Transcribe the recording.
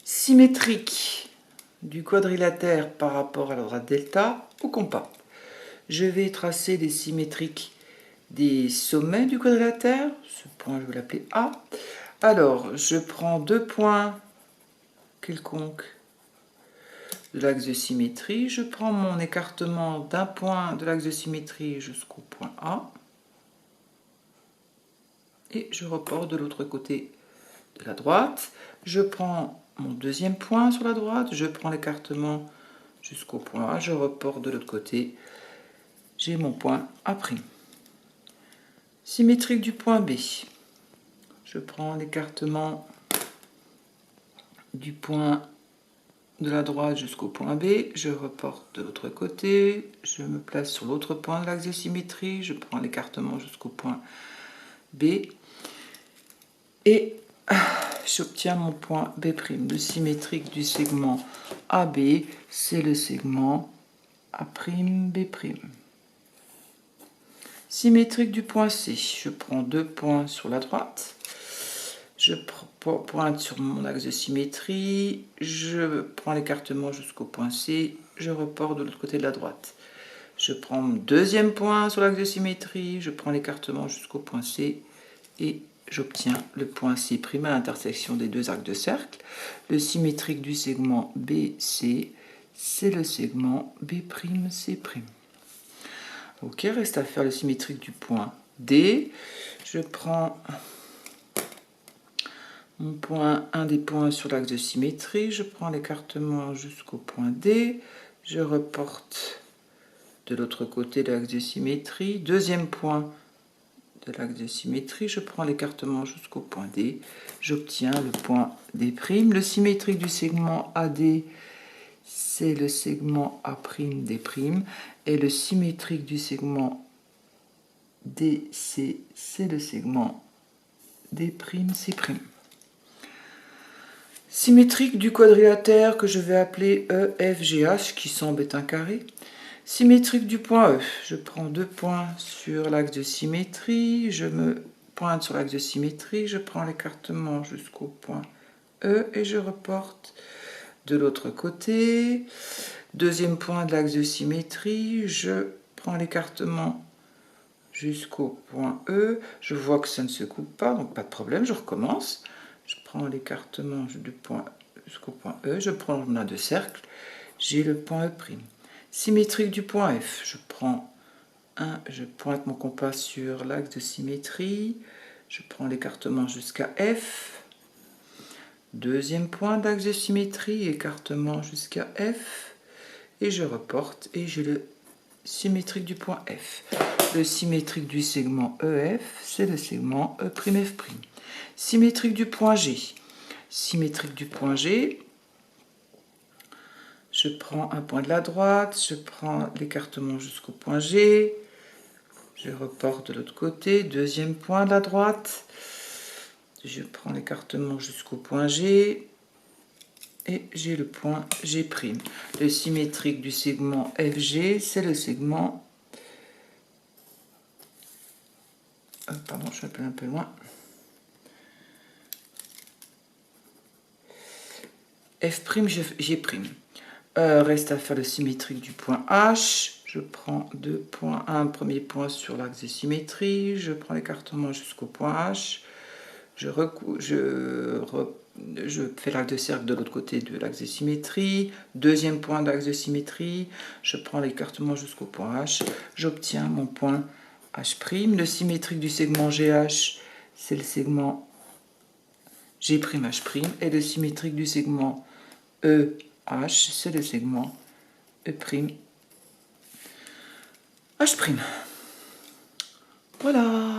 symétrique du quadrilatère par rapport à la droite delta au compas. Je vais tracer les symétriques des sommets du quadrilatère. Ce point, je vais l'appeler A. Alors, je prends deux points quelconques de l'axe de symétrie. Je prends mon écartement d'un point de l'axe de symétrie jusqu'au point A. Et je reporte de l'autre côté de la droite. Je prends mon deuxième point sur la droite. Je prends l'écartement jusqu'au point A. Je reporte de l'autre côté. J'ai mon point A'. Symétrique du point B. Je prends l'écartement du point de la droite jusqu'au point B. Je reporte de l'autre côté. Je me place sur l'autre point de l'axe de symétrie. Je prends l'écartement jusqu'au point B. Et j'obtiens mon point B'. Le symétrique du segment AB, c'est le segment A'B'. Symétrique du point C, je prends deux points sur la droite, je pointe sur mon axe de symétrie, je prends l'écartement jusqu'au point C, je reporte de l'autre côté de la droite. Je prends mon deuxième point sur l'axe de symétrie, je prends l'écartement jusqu'au point C et j'obtiens le point C' à l'intersection des deux arcs de cercle. Le symétrique du segment BC, c'est le segment B'C'. Ok, reste à faire le symétrique du point D. Je prends mon point, un des points sur l'axe de symétrie, je prends l'écartement jusqu'au point D, je reporte de l'autre côté de l'axe de symétrie, deuxième point de l'axe de symétrie, je prends l'écartement jusqu'au point D, j'obtiens le point D'. Le symétrique du segment AD, c'est le segment A'D', et le symétrique du segment DC, c'est le segment D'C'. Symétrique du quadrilatère que je vais appeler EFGH, qui semble être un carré. Symétrique du point E, je prends deux points sur l'axe de symétrie, je me pointe sur l'axe de symétrie, je prends l'écartement jusqu'au point E et je reporte de l'autre côté. Deuxième point de l'axe de symétrie, je prends l'écartement jusqu'au point E. Je vois que ça ne se coupe pas, donc pas de problème, je recommence. Je prends l'écartement du point jusqu'au point E, je prends mon de cercle, j'ai le point E'. Symétrique du point F, je pointe mon compas sur l'axe de symétrie, je prends l'écartement jusqu'à F. Deuxième point d'axe de symétrie, écartement jusqu'à F. Et je reporte et j'ai le symétrique du point F. Le symétrique du segment EF, c'est le segment E'F'. Symétrique du point G. Symétrique du point G, je prends un point de la droite, je prends l'écartement jusqu'au point G, je reporte de l'autre côté, deuxième point de la droite, je prends l'écartement jusqu'au point G, et j'ai le point G'. Le symétrique du segment FG, c'est le segment... pardon, je suis un peu loin. F'G'. Reste à faire le symétrique du point H. Je prends deux points, un premier point sur l'axe de symétrie, je prends l'écartement jusqu'au point H, je fais l'arc de cercle de l'autre côté de l'axe de symétrie, deuxième point d'axe de symétrie, je prends l'écartement jusqu'au point H, j'obtiens mon point H'. Le symétrique du segment GH, c'est le segment G'H', et le symétrique du segment EH, c'est le segment E'H'. Voilà.